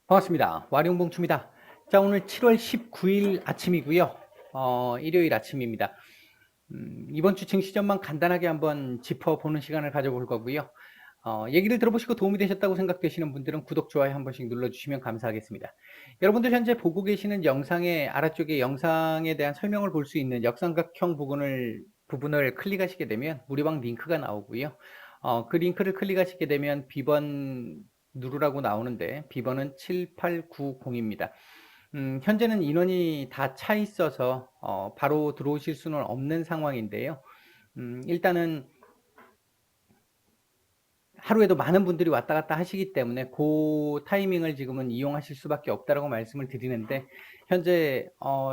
반갑습니다. 와룡봉추입니다. 자, 오늘 7월 19일 아침이고요. 일요일 아침입니다. 이번 주 증시 전망 간단하게 한번 짚어보는 시간을 가져볼 거고요. 얘기를 들어보시고 도움이 되셨다고 생각되시는 분들은 구독, 좋아요 한 번씩 눌러주시면 감사하겠습니다. 여러분들 현재 보고 계시는 영상의 아래쪽에 영상에 대한 설명을 볼 수 있는 역삼각형 부분을 클릭하시게 되면 무료방 링크가 나오고요. 그 링크를 클릭하시게 되면 비번 누르라고 나오는데 비번은 7890입니다. 현재는 인원이 다 차 있어서 바로 들어오실 수는 없는 상황인데요. 일단은 하루에도 많은 분들이 왔다 갔다 하시기 때문에 그 타이밍을 지금은 이용하실 수밖에 없다라고 말씀을 드리는데, 현재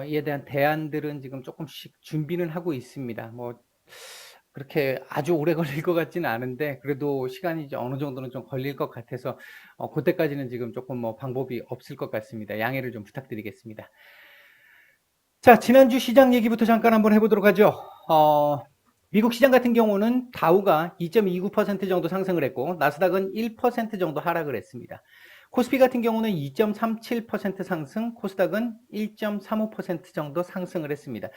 이에 대한 대안들은 지금 조금씩 준비는 하고 있습니다. 뭐 그렇게 아주 오래 걸릴 것 같지는 않은데, 그래도 시간이 이제 어느 정도는 좀 걸릴 것 같아서 그때까지는 지금 조금 뭐 방법이 없을 것 같습니다. 양해를 좀 부탁드리겠습니다. 자, 지난주 시장 얘기부터 잠깐 한번 해보도록 하죠. 미국 시장 같은 경우는 다우가 2.29% 정도 상승을 했고, 나스닥은 1% 정도 하락을 했습니다. 코스피 같은 경우는 2.37% 상승, 코스닥은 1.35% 정도 상승을 했습니다.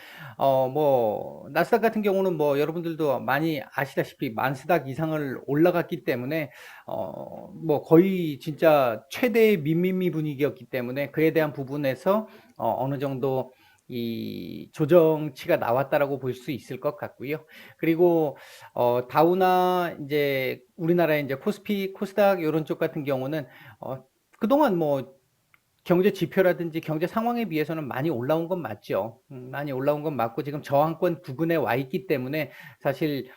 나스닥 같은 경우는 뭐 여러분들도 많이 아시다시피 만스닥 이상을 올라갔기 때문에, 뭐 거의 진짜 최대의 민민미 분위기였기 때문에 그에 대한 부분에서 어느 정도 이 조정치가 나왔다라고 볼 수 있을 것 같고요. 그리고 다우나 이제 우리나라의 이제 코스피, 코스닥 이런 쪽 같은 경우는 그동안 뭐 경제 지표라든지 경제 상황에 비해서는 많이 올라온 건 맞죠. 많이 올라온 건 맞고 지금 저항권 부근에 와 있기 때문에 사실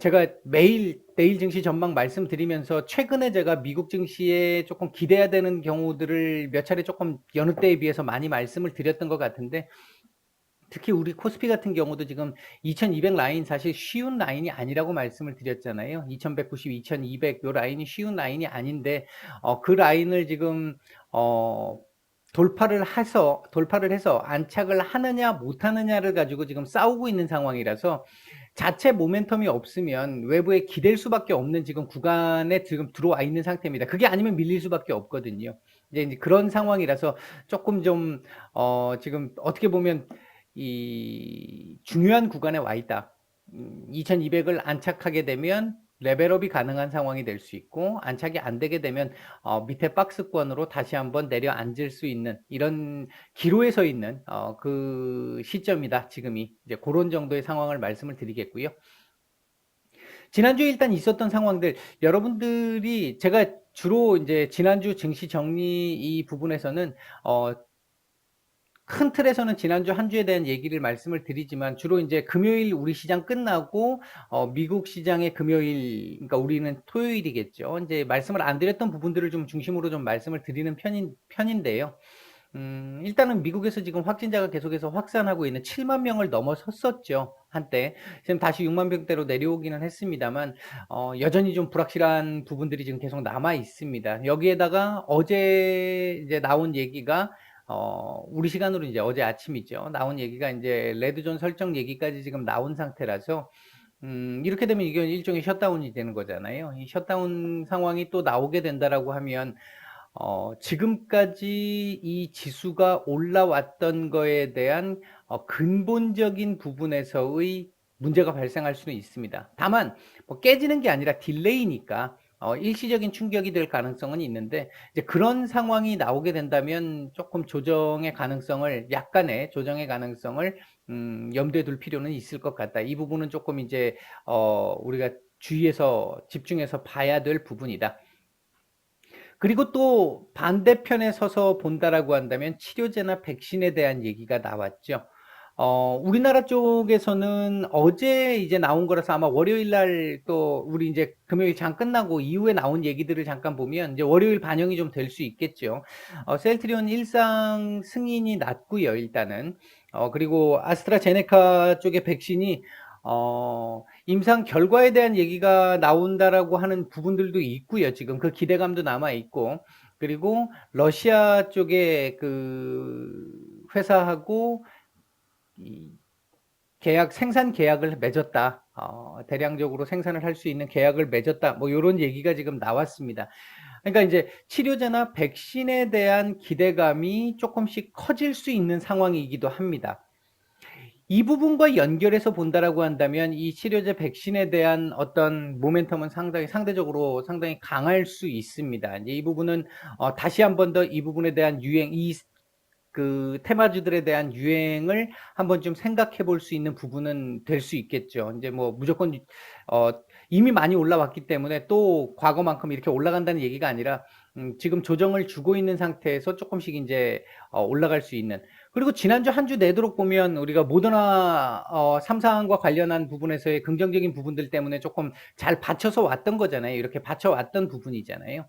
제가 매일 내일 증시 전망 말씀드리면서 최근에 제가 미국 증시에 조금 기대해야 되는 경우들을 몇 차례 조금 여느 때에 비해서 많이 말씀을 드렸던 것 같은데, 특히 우리 코스피 같은 경우도 지금 2200 라인 사실 쉬운 라인이 아니라고 말씀을 드렸잖아요. 2190, 2200 요 라인이 쉬운 라인이 아닌데 그 라인을 지금 돌파를 해서 안착을 하느냐 못하느냐를 가지고 지금 싸우고 있는 상황이라서, 자체 모멘텀이 없으면 외부에 기댈 수밖에 없는 지금 구간에 지금 들어와 있는 상태입니다. 그게 아니면 밀릴 수밖에 없거든요. 이제 그런 상황이라서 조금 좀 지금 어떻게 보면 이 중요한 구간에 와 있다. 2200을 안착하게 되면 레벨업이 가능한 상황이 될 수 있고, 안착이 안 되게 되면 밑에 박스권으로 다시 한번 내려앉을 수 있는 이런 기로에 서 있는 그 시점이다. 지금이 이제 그런 정도의 상황을 말씀을 드리겠고요. 지난주에 일단 있었던 상황들, 여러분들이 제가 주로 이제 지난주 증시 정리 이 부분에서는 큰 틀에서는 지난주 한 주에 대한 얘기를 말씀을 드리지만, 주로 이제 금요일 우리 시장 끝나고 미국 시장의 금요일, 그러니까 우리는 토요일이겠죠. 이제 말씀을 안 드렸던 부분들을 좀 중심으로 좀 말씀을 드리는 편인데요. 일단은 미국에서 지금 확진자가 계속해서 확산하고 있는 7만 명을 넘어섰었죠, 한때. 지금 다시 6만 명대로 내려오기는 했습니다만, 여전히 좀 불확실한 부분들이 지금 계속 남아 있습니다. 여기에다가 어제 이제 나온 얘기가, 우리 시간으로 이제 어제 아침이죠. 나온 얘기가 이제 레드존 설정 얘기까지 지금 나온 상태라서, 이렇게 되면 이게 일종의 셧다운이 되는 거잖아요. 이 셧다운 상황이 또 나오게 된다라고 하면, 지금까지 이 지수가 올라왔던 거에 대한 근본적인 부분에서의 문제가 발생할 수는 있습니다. 다만 뭐 깨지는 게 아니라 딜레이니까 일시적인 충격이 될 가능성은 있는데, 이제 그런 상황이 나오게 된다면 조금 약간의 조정의 가능성을 염두에 둘 필요는 있을 것 같다. 이 부분은 조금 이제 우리가 주의해서 집중해서 봐야 될 부분이다. 그리고 또 반대편에 서서 본다라고 한다면 치료제나 백신에 대한 얘기가 나왔죠. 우리나라 쪽에서는 어제 이제 나온 거라서 아마 월요일 날 또 우리 이제 금요일 장 끝나고 이후에 나온 얘기들을 잠깐 보면 이제 월요일 반영이 좀 될 수 있겠죠. 셀트리온 일상 승인이 났고요, 일단은. 그리고 아스트라제네카 쪽의 백신이 임상 결과에 대한 얘기가 나온다라고 하는 부분들도 있고요. 지금 그 기대감도 남아 있고, 그리고 러시아 쪽에 그 회사하고 이 생산 계약을 맺었다. 대량적으로 생산을 할 수 있는 계약을 맺었다. 뭐 이런 얘기가 지금 나왔습니다. 그러니까 이제 치료제나 백신에 대한 기대감이 조금씩 커질 수 있는 상황이기도 합니다. 이 부분과 연결해서 본다라고 한다면 이 치료제 백신에 대한 어떤 모멘텀은 상대적으로 상당히 강할 수 있습니다. 이제 이 부분은 다시 한번 더 이 부분에 대한 유행, 그 테마주들에 대한 유행을 한번 좀 생각해 볼 수 있는 부분은 될 수 있겠죠. 이제 뭐 무조건 어 이미 많이 올라왔기 때문에 또 과거만큼 이렇게 올라간다는 얘기가 아니라 지금 조정을 주고 있는 상태에서 조금씩 인제 올라갈 수 있는. 그리고 지난주 한 주 내도록 보면 우리가 모더나 3 사항과 관련한 부분에서의 긍정적인 부분들 때문에 조금 잘 받쳐서 왔던 거잖아요. 이렇게 받쳐 왔던 부분이잖아요.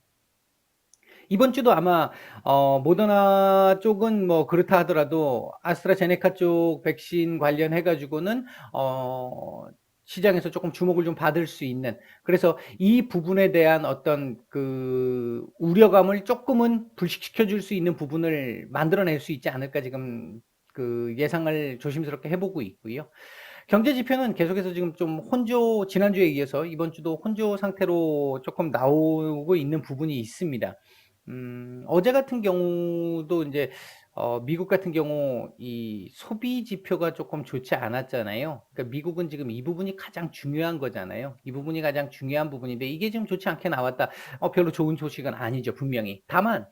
이번 주도 아마 모더나 쪽은 뭐 그렇다 하더라도 아스트라제네카 쪽 백신 관련해 가지고는 어 시장에서 조금 주목을 좀 받을 수 있는, 그래서 이 부분에 대한 어떤 그 우려감을 쪼끔은 불식시켜 줄 수 있는 부분을 만들어낼 수 있지 않을까 지금 그 예상을 조심스럽게 해 보고 있고요. 경제 지표는 계속해서 지금 좀 지난주에 이어서 이번 주도 혼조 상태로 조금 나오고 있는 부분이 있습니다. 어제 같은 경우도 인제 미국 같은 경우 이 소비 지표가 조금 좋지 않았잖아요. 그러니까 미국은 지금 이 부분이 가장 중요한 거잖아요. 이 부분이 가장 중요한 부분인데 이게 지금 좋지 않게 나왔다. 별로 좋은 소식은 아니죠, 분명히. 다만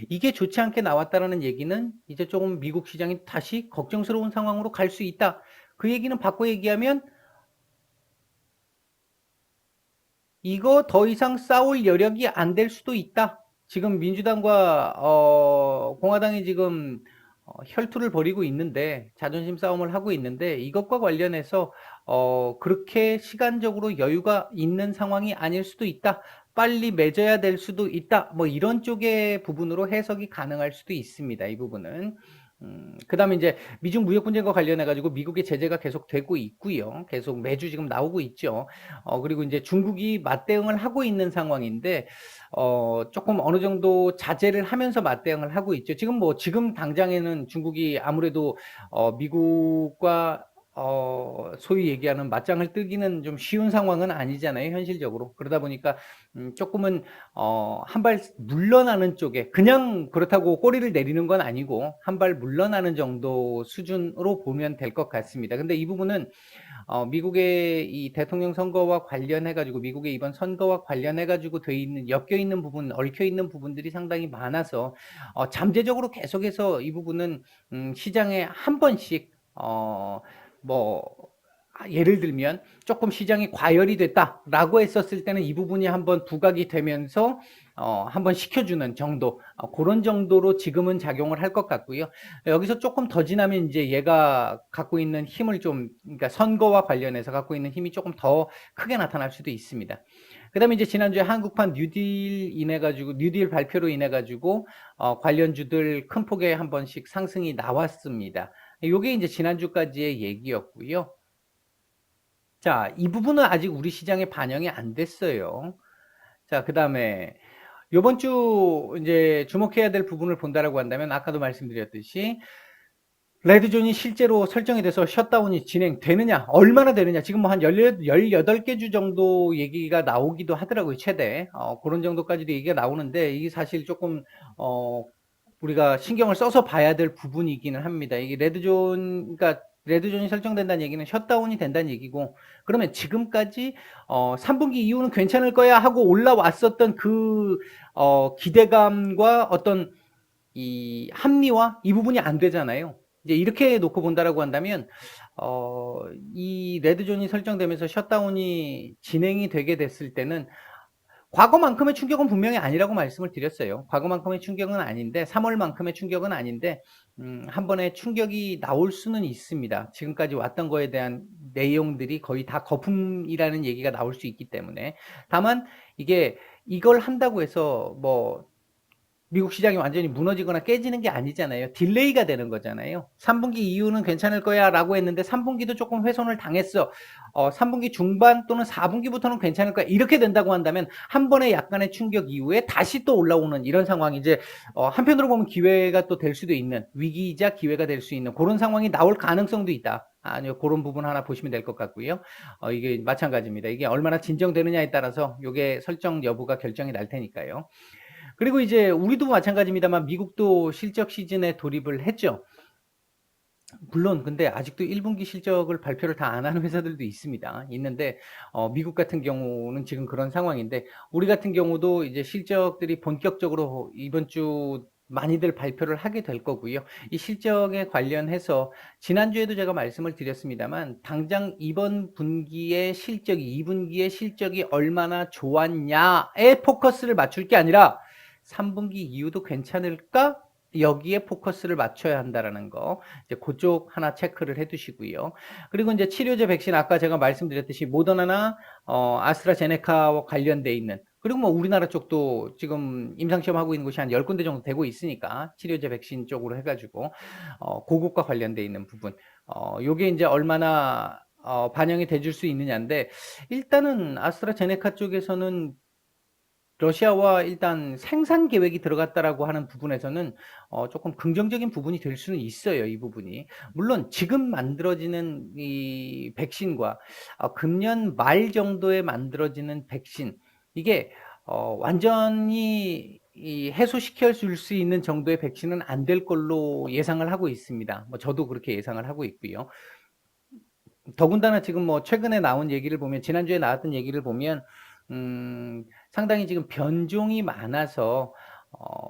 이게 좋지 않게 나왔다라는 얘기는 이제 조금 미국 시장이 다시 걱정스러운 상황으로 갈 수 있다. 그 얘기는 바꿔 얘기하면 이거 더 이상 싸울 여력이 안 될 수도 있다. 지금 민주당과 공화당이 지금 혈투를 벌이고 있는데, 자존심 싸움을 하고 있는데, 이것과 관련해서 그렇게 시간적으로 여유가 있는 상황이 아닐 수도 있다. 빨리 맺어야 될 수도 있다. 뭐 이런 쪽의 부분으로 해석이 가능할 수도 있습니다. 이 부분은. 그다음에 이제 미중 무역 분쟁과 관련해 가지고 미국의 제재가 계속 되고 있고요. 계속 매주 지금 나오고 있죠. 그리고 이제 중국이 맞대응을 하고 있는 상황인데 조금 어느 정도 자제를 하면서 맞대응을 하고 있죠. 지금 당장에는 중국이 아무래도 미국과 소위 얘기하는 맞짱을 뜨기는 좀 쉬운 상황은 아니잖아요, 현실적으로. 그러다 보니까 조금은 한 발 물러나는 쪽에, 그냥 그렇다고 꼬리를 내리는 건 아니고 한 발 물러나는 정도 수준으로 보면 될 것 같습니다. 근데 이 부분은 미국의 이 대통령 선거와 관련해 가지고, 미국의 이번 선거와 관련해 가지고 돼 있는, 엮여 있는 부분, 얽혀 있는 부분들이 상당히 많아서 잠재적으로 계속해서 이 부분은 시장에 한 번씩 뭐 예를 들면 조금 시장이 과열이 됐다라고 했었을 때는 이 부분이 한번 부각이 되면서 한번 식혀주는 정도, 그런 정도로 지금은 작용을 할 것 같고요. 여기서 조금 더 지나면 이제 얘가 갖고 있는 힘을 좀, 그러니까 선거와 관련해서 갖고 있는 힘이 조금 더 크게 나타날 수도 있습니다. 그다음에 이제 지난주에 한국판 뉴딜 발표로 인해 가지고 관련주들 큰 폭의 한 번씩 상승이 나왔습니다. 요게 이제 지난주까지의 얘기였고요. 자, 이 부분은 아직 우리 시장에 반영이 안 됐어요. 자, 그다음에 요번 주 이제 주목해야 될 부분을 본다라고 한다면, 아까도 말씀드렸듯이 레드존이 실제로 설정이 돼서 셧다운이 진행되느냐, 얼마나 되느냐, 지금 뭐 한 18개 주 정도 얘기가 나오기도 하더라고요, 최대. 그런 정도까지도 얘기가 나오는데, 이게 사실 조금, 우리가 신경을 써서 봐야 될 부분이기는 합니다. 이게 그러니까 레드존이 설정된다는 얘기는 셧다운이 된다는 얘기고, 그러면 지금까지 3분기 이후는 괜찮을 거야 하고 올라왔었던 그 기대감과 어떤 이 합리화, 이 부분이 안 되잖아요. 이제 이렇게 놓고 본다라고 한다면 이 레드존이 설정되면서 셧다운이 진행이 되게 됐을 때는 과거만큼의 충격은 분명히 아니라고 말씀을 드렸어요. 과거만큼의 충격은 아닌데, 3월만큼의 충격은 아닌데, 한 번에 충격이 나올 수는 있습니다. 지금까지 왔던 거에 대한 내용들이 거의 다 거품이라는 얘기가 나올 수 있기 때문에. 다만 이걸 한다고 해서 뭐 미국 시장이 완전히 무너지거나 깨지는 게 아니잖아요. 딜레이가 되는 거잖아요. 3분기 이후는 괜찮을 거야 라고 했는데 3분기도 조금 훼손을 당했어. 3분기 중반 또는 4분기부터는 괜찮을 거야. 이렇게 된다고 한다면 한 번의 약간의 충격 이후에 다시 또 올라오는 이런 상황이 이제 한편으로 보면 기회가 또 될 수도 있는, 위기이자 기회가 될 수 있는 그런 상황이 나올 가능성도 있다. 아니요, 그런 부분 하나 보시면 될 것 같고요. 이게 마찬가지입니다. 이게 얼마나 진정되느냐에 따라서 이게 설정 여부가 결정이 날 테니까요. 그리고 이제 우리도 마찬가지입니다만 미국도 실적 시즌에 돌입을 했죠. 물론 근데 아직도 1분기 실적을 발표를 다 안 하는 회사들도 있습니다. 있는데 미국 같은 경우는 지금 그런 상황인데 우리 같은 경우도 이제 실적들이 본격적으로 이번 주 많이들 발표를 하게 될 거고요. 이 실적에 관련해서 지난주에도 제가 말씀을 드렸습니다만 당장 이번 분기의 실적이 2분기의 실적이 얼마나 좋았냐에 포커스를 맞출 게 아니라 3분기 이후도 괜찮을까? 여기에 포커스를 맞춰야 한다라는 거. 이제 그쪽 하나 체크를 해 두시고요. 그리고 이제 치료제 백신 아까 제가 말씀드렸듯이 모더나나 아스트라제네카와 관련돼 있는 그리고 뭐 우리나라 쪽도 지금 임상시험 하고 있는 곳이 한 10군데 정도 되고 있으니까 치료제 백신 쪽으로 해가지고 그것과 관련돼 있는 부분 요게 이제 얼마나 반영이 돼줄 수 있느냐인데 일단은 아스트라제네카 쪽에서는 러시아와 일단 생산 계획이 들어갔다라고 하는 부분에서는 조금 긍정적인 부분이 될 수는 있어요, 이 부분이. 물론 지금 만들어지는 이 백신과 금년 말 정도에 만들어지는 백신, 이게 완전히 이 해소시켜 줄 수 있는 정도의 백신은 안 될 걸로 예상을 하고 있습니다. 뭐 저도 그렇게 예상을 하고 있고요. 더군다나 지금 뭐 최근에 나온 얘기를 보면 지난주에 나왔던 얘기를 보면 상당히 지금 변종이 많아서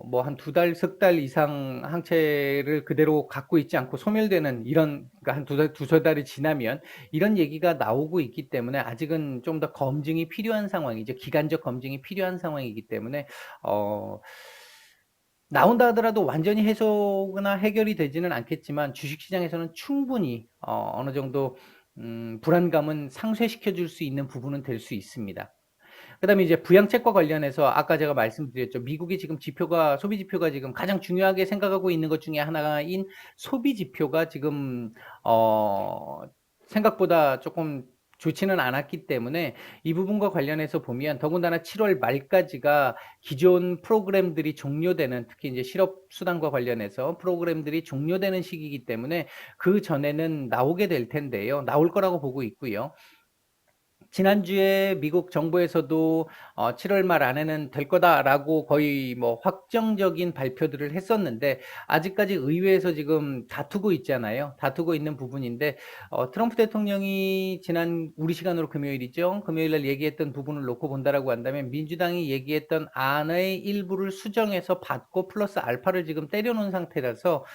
뭐 한 2달, 석 달 이상 항체를 그대로 갖고 있지 않고 소멸되는 이런 그러니까 한 2달, 두세 달이 지나면 이런 얘기가 나오고 있기 때문에 아직은 좀 더 검증이 필요한 상황이죠. 기간적 검증이 필요한 상황이기 때문에 나온다 하더라도 완전히 해소나 해결이 되지는 않겠지만 주식시장에서는 충분히 어느 정도 불안감은 상쇄시켜 줄 수 있는 부분은 될 수 있습니다. 그다음에 이제 부양책과 관련해서 아까 제가 말씀드렸죠. 미국이 지금 지표가 소비 지표가 지금 가장 중요하게 생각하고 있는 것 중에 하나인 소비 지표가 지금 생각보다 조금 좋지는 않았기 때문에 이 부분과 관련해서 보면 더군다나 7월 말까지가 기존 프로그램들이 종료되는 특히 이제 실업 수당과 관련해서 프로그램들이 종료되는 시기이기 때문에 그 전에는 나오게 될 텐데요. 나올 거라고 보고 있고요. 지난주에 미국 정부에서도 7월 말 안에는 될 거다라고 거의 뭐 확정적인 발표들을 했었는데 아직까지 의회에서 지금 다투고 있잖아요. 다투고 있는 부분인데 트럼프 대통령이 지난 우리 시간으로 금요일이죠. 금요일 날 얘기했던 부분을 놓고 본다라고 한다면 민주당이 얘기했던 안의 일부를 수정해서 받고 플러스 알파를 지금 때려놓은 상태라서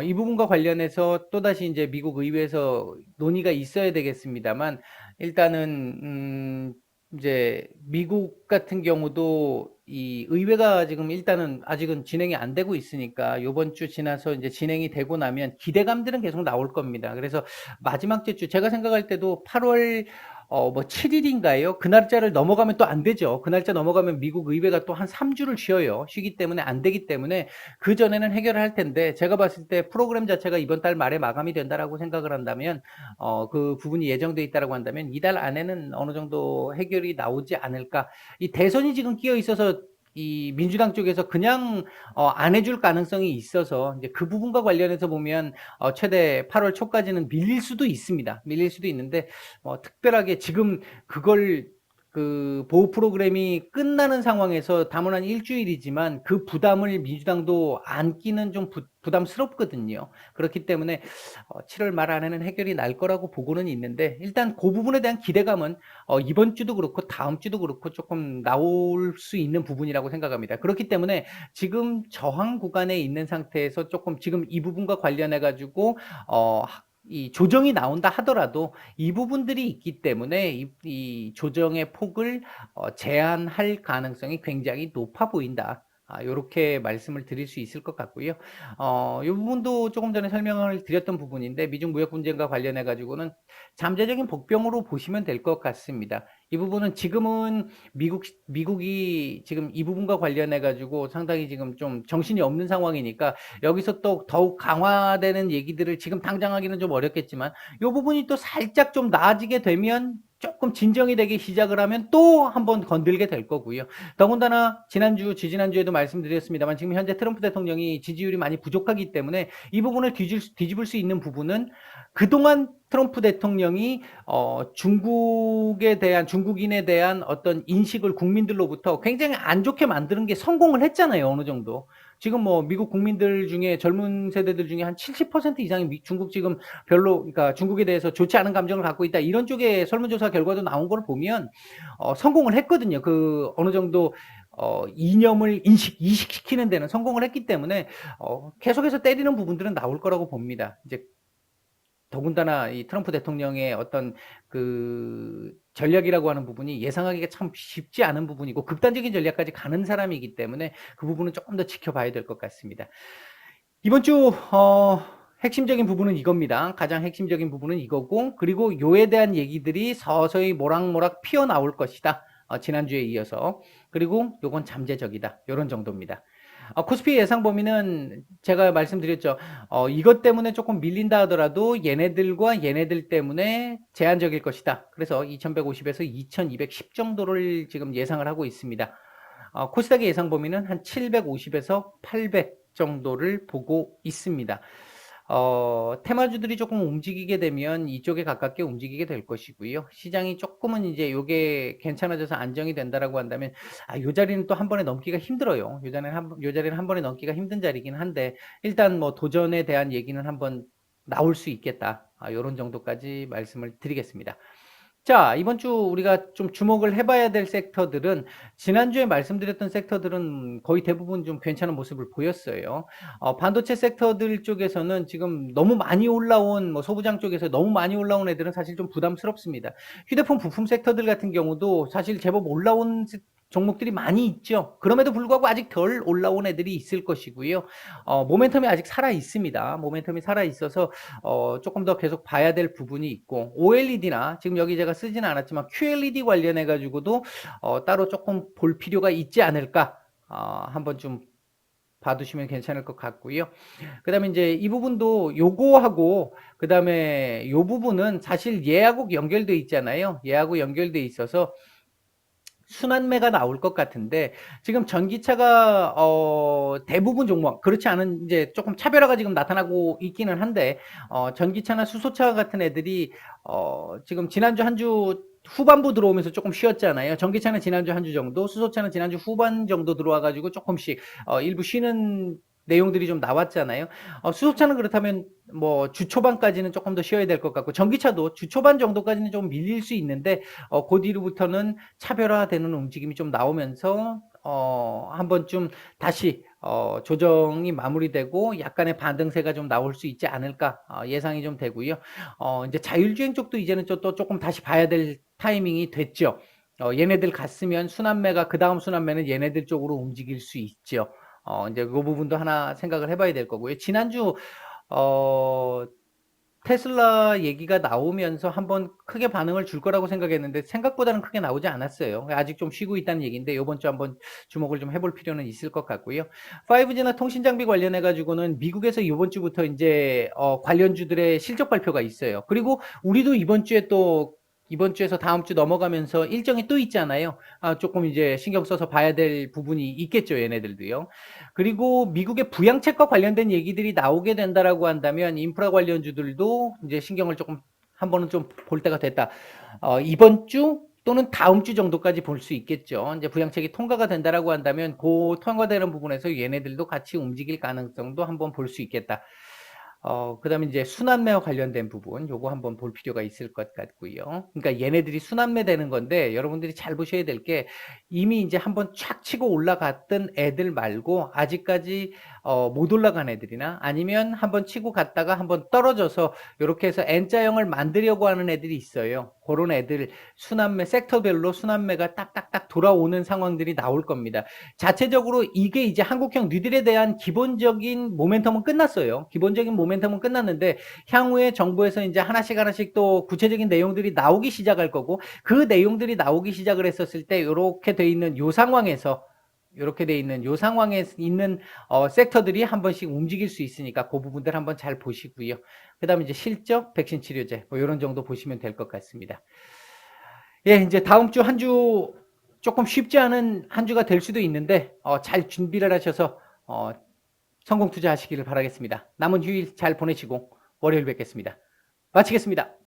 이 부분과 관련해서 또다시 이제 미국 의회에서 논의가 있어야 되겠습니다만 일단은 이제 미국 같은 경우도 이 의회가 지금 일단은 아직은 진행이 안 되고 있으니까 요번 주 지나서 이제 진행이 되고 나면 기대감들은 계속 나올 겁니다. 그래서 마지막 주 제가 생각할 때도 8월 뭐 7일인가요? 그 날짜를 넘어가면 또 안 되죠. 그 날짜 넘어가면 미국 의회가 또 한 3주를 쉬어요. 쉬기 때문에 안 되기 때문에 그 전에는 해결을 할 텐데 제가 봤을 때 프로그램 자체가 이번 달 말에 마감이 된다라고 생각을 한다면 그 부분이 예정돼 있다라고 한다면 이달 안에는 어느 정도 해결이 나오지 않을까. 이 대선이 지금 끼어 있어서 이 민주당 쪽에서 그냥 안 해줄 가능성이 있어서 이제 그 부분과 관련해서 보면 최대 8월 초까지는 밀릴 수도 있습니다. 밀릴 수도 있는데 특별하게 지금 그걸 그 보호 프로그램이 끝나는 상황에서 담은 한 일주일이지만 그 부담을 민주당도 안기는 좀 부담스럽거든요. 그렇기 때문에 7월 말 안에는 해결이 날 거라고 보고는 있는데 일단 그 부분에 대한 기대감은 이번 주도 그렇고 다음 주도 그렇고 조금 나올 수 있는 부분이라고 생각합니다. 그렇기 때문에 지금 저항 구간에 있는 상태에서 조금 지금 이 부분과 관련해 가지고 이 조정이 나온다 하더라도 이 부분들이 있기 때문에 이 조정의 폭을 제한할 가능성이 굉장히 높아 보인다. 요렇게 말씀을 드릴 수 있을 것 같고요. 이 부분도 조금 전에 설명을 드렸던 부분인데 미중 무역 분쟁과 관련해 가지고는 잠재적인 복병으로 보시면 될 것 같습니다. 이 부분은 지금은 미국이 지금 이 부분과 관련해 가지고 상당히 지금 좀 정신이 없는 상황이니까 여기서 또 더욱 강화되는 얘기들을 지금 당장 하기는 좀 어렵겠지만 이 부분이 또 살짝 좀 나아지게 되면 조금 진정이 되기 시작을 하면 또 한번 건들게 될 거고요. 더군다나 지난주, 지지난주에도 말씀드렸습니다만 지금 현재 트럼프 대통령이 지지율이 많이 부족하기 때문에 이 부분을 뒤집을 수 있는 부분은 그동안 트럼프 대통령이 중국인에 대한 어떤 인식을 국민들로부터 굉장히 안 좋게 만드는 게 성공을 했잖아요, 어느 정도. 지금 뭐 미국 국민들 중에 젊은 세대들 중에 한 70% 이상이 중국 지금 그러니까 중국에 대해서 좋지 않은 감정을 갖고 있다. 이런 쪽의 설문조사 결과도 나온 걸 보면 성공을 했거든요. 그 어느 정도 이념을 이식시키는 데는 성공을 했기 때문에 계속해서 때리는 부분들은 나올 거라고 봅니다. 이제 더군다나 이 트럼프 대통령의 어떤 그 전략이라고 하는 부분이 예상하기가 참 쉽지 않은 부분이고 극단적인 전략까지 가는 사람이기 때문에 그 부분은 조금 더 지켜봐야 될 것 같습니다. 이번 주 핵심적인 부분은 이겁니다. 가장 핵심적인 부분은 이거고, 그리고 요에 대한 얘기들이 서서히 모락모락 피어나올 것이다. 지난주에 이어서. 그리고 요건 잠재적이다. 요런 정도입니다. 코스피 예상 범위는 제가 말씀드렸죠. 이것 때문에 조금 밀린다 하더라도 얘네들과 얘네들 때문에 제한적일 것이다. 그래서 2150에서 2210 정도를 지금 예상을 하고 있습니다. 코스닥의 예상 범위는 한 750에서 800 정도를 보고 있습니다. 테마주들이 조금 움직이게 되면 이쪽에 가깝게 움직이게 될 것이고요. 시장이 조금은 이제 요게 괜찮아져서 안정이 된다라고 한다면, 요 자리는 또 한 번에 넘기가 힘들어요. 요 자리는 한 번에 넘기가 힘든 자리긴 한데, 일단 뭐 도전에 대한 얘기는 한번 나올 수 있겠다. 요런 정도까지 말씀을 드리겠습니다. 자, 이번 주 우리가 좀 주목을 해봐야 될 섹터들은 지난주에 말씀드렸던 섹터들은 거의 대부분 좀 괜찮은 모습을 보였어요. 반도체 섹터들 쪽에서는 지금 너무 많이 올라온 뭐 소부장 쪽에서 너무 많이 올라온 애들은 사실 좀 부담스럽습니다. 휴대폰 부품 섹터들 같은 경우도 사실 제법 올라온 종목들이 많이 있죠. 그럼에도 불구하고 아직 덜 올라온 애들이 있을 것이고요. 모멘텀이 아직 살아 있습니다. 모멘텀이 살아 있어서 조금 더 계속 봐야 될 부분이 있고, OLED나 지금 여기 제가 쓰지는 않았지만 QLED 관련해 가지고도 따로 조금 볼 필요가 있지 않을까, 한번 좀 봐두시면 괜찮을 것 같고요. 그 다음에 이제 이 부분도 요거하고 그 다음에 요 부분은 사실 얘하고 연결돼 있잖아요. 얘하고 연결돼 있어서 순환매가 나올 것 같은데, 지금 전기차가 대부분 종목 그렇지 않은 이제 조금 차별화가 지금 나타나고 있기는 한데, 전기차나 수소차 같은 애들이 지금 지난주 한 주 후반부 들어오면서 조금 쉬었잖아요. 전기차는 지난주 한 주 정도, 수소차는 지난주 후반 정도 들어와 가지고 조금씩 일부 쉬는 내용들이 좀 나왔잖아요. 수소차는 그렇다면 뭐 주 초반까지는 조금 더 쉬어야 될 것 같고, 전기차도 주 초반 정도까지는 좀 밀릴 수 있는데 그 뒤로부터는 차별화되는 움직임이 좀 나오면서 한번 좀 다시 조정이 마무리되고 약간의 반등세가 좀 나올 수 있지 않을까 예상이 좀 되고요. 이제 자율주행 쪽도 이제는 또 조금 다시 봐야 될 타이밍이 됐죠. 얘네들 갔으면 순환매가, 그 다음 순환매는 얘네들 쪽으로 움직일 수 있죠. 이제 그 부분도 하나 생각을 해봐야 될 거고요. 지난주 테슬라 얘기가 나오면서 한번 크게 반응을 줄 거라고 생각했는데 생각보다는 크게 나오지 않았어요. 아직 좀 쉬고 있다는 얘기인데 이번 주 한번 주목을 좀 해볼 필요는 있을 것 같고요. 5G나 통신 장비 관련해 가지고는 미국에서 이번 주부터 이제 관련주들의 실적 발표가 있어요. 그리고 우리도 이번 주에서 다음 주 넘어가면서 일정이 또 있잖아요. 조금 이제 신경 써서 봐야 될 부분이 있겠죠, 얘네들도요. 그리고 미국의 부양책과 관련된 얘기들이 나오게 된다라고 한다면 인프라 관련주들도 이제 신경을 조금 한 번은 좀 볼 때가 됐다. 이번 주 또는 다음 주 정도까지 볼 수 있겠죠. 이제 부양책이 통과가 된다라고 한다면 그 통과되는 부분에서 얘네들도 같이 움직일 가능성도 한번 볼 수 있겠다. 그다음에 이제 순환매와 관련된 부분, 요거 한번 볼 필요가 있을 것 같고요. 그러니까 얘네들이 순환매 되는 건데 여러분들이 잘 보셔야 될 게, 이미 이제 한번 촥 치고 올라갔던 애들 말고 아직까지 못 올라간 애들이나 아니면 한번 치고 갔다가 한번 떨어져서 이렇게 해서 N자형을 만들려고 하는 애들이 있어요. 그런 애들 순환매, 섹터별로 순환매가 딱딱딱 돌아오는 상황들이 나올 겁니다. 자체적으로 이게 이제 한국형 뉴딜에 대한 기본적인 모멘텀은 끝났어요. 기본적인 모멘텀은 끝났는데 향후에 정부에서 이제 하나씩 또 구체적인 내용들이 나오기 시작할 거고, 그 내용들이 나오기 시작을 했었을 때 이렇게 돼 있는 요 상황에서 있는 섹터들이 한 번씩 움직일 수 있으니까 그 부분들 한번 잘 보시고요. 그 다음에 이제 실적, 백신 치료제 뭐 이런 정도 보시면 될 것 같습니다. 예, 이제 다음 주 한 주 조금 쉽지 않은 한 주가 될 수도 있는데 잘 준비를 하셔서 성공 투자하시기를 바라겠습니다. 남은 휴일 잘 보내시고 월요일 뵙겠습니다. 마치겠습니다.